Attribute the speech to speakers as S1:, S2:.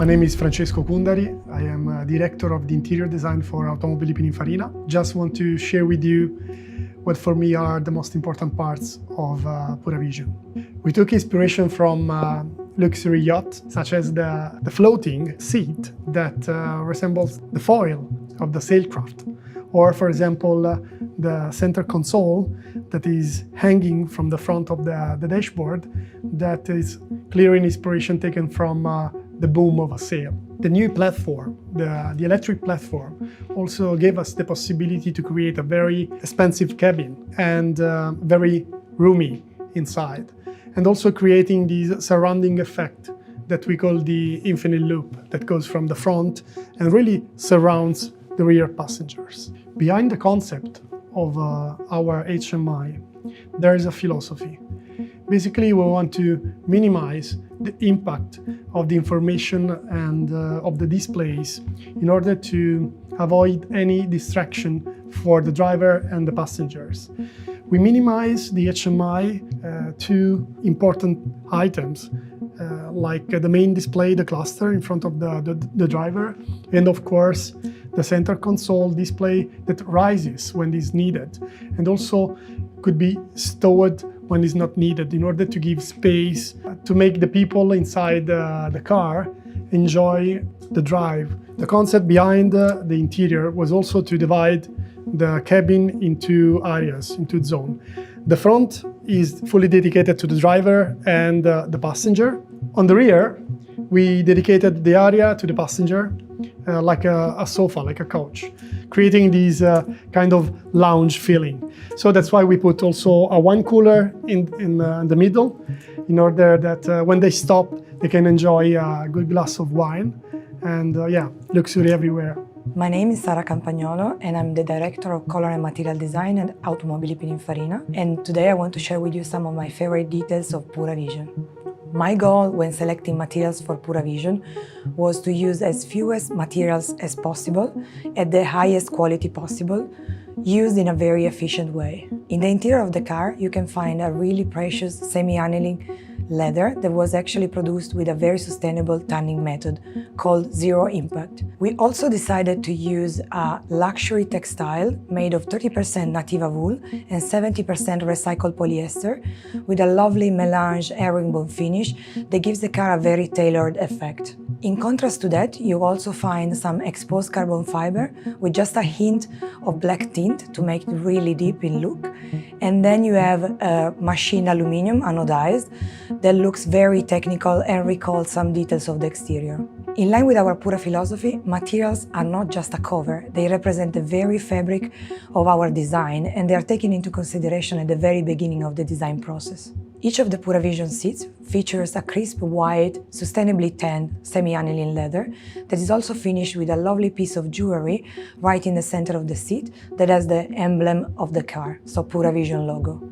S1: My name is Francesco Cundari. I am Director of the Interior Design for Automobili Pininfarina. Just want to share with you what for me are the most important parts of PURA Vision. We took inspiration from luxury yachts, such as the floating seat that resembles the foil of the sailcraft, or for example, the center console that is hanging from the front of the dashboard that is clear inspiration taken from the boom of a sail. The new platform, the electric platform, also gave us the possibility to create a very expansive cabin and very roomy inside, and also creating this surrounding effect that we call the infinite loop that goes from the front and really surrounds the rear passengers. Behind the concept of our HMI, there is a philosophy. Basically, we want to minimize the impact of the information and of the displays in order to avoid any distraction for the driver and the passengers. We minimize the HMI to important items like the main display, the cluster in front of the driver, and of course the center console display that rises when is needed and also could be stowed when it's not needed, in order to give space to make the people inside the car enjoy the drive. The concept behind the interior was also to divide the cabin into areas, into zones. The front is fully dedicated to the driver and the passenger. On the rear, we dedicated the area to the passenger like a sofa, like a couch, creating this kind of lounge feeling. So that's why we put also a wine cooler in the middle, in order that when they stop, they can enjoy a good glass of wine. And yeah, luxury everywhere.
S2: My name is Sara Campagnolo and I'm the Director of Color and Material Design at Automobili Pininfarina. And today I want to share with you some of my favorite details of PURA Vision. My goal when selecting materials for PURA Vision was to use as few materials as possible at the highest quality possible, used in a very efficient way. In the interior of the car, you can find a really precious semi-annealing leather that was actually produced with a very sustainable tanning method called Zero Impact. We also decided to use a luxury textile made of 30% Nativa wool and 70% recycled polyester with a lovely melange herringbone finish that gives the car a very tailored effect. In contrast to that, you also find some exposed carbon fiber with just a hint of black tint to make it really deep in look. And then you have machined aluminum anodized that looks very technical and recalls some details of the exterior. In line with our PURA philosophy, materials are not just a cover, they represent the very fabric of our design and they are taken into consideration at the very beginning of the design process. Each of the PURA Vision seats features a crisp white, sustainably tanned, semi-annealing leather that is also finished with a lovely piece of jewelry right in the center of the seat that has the emblem of the car, so PURA Vision logo.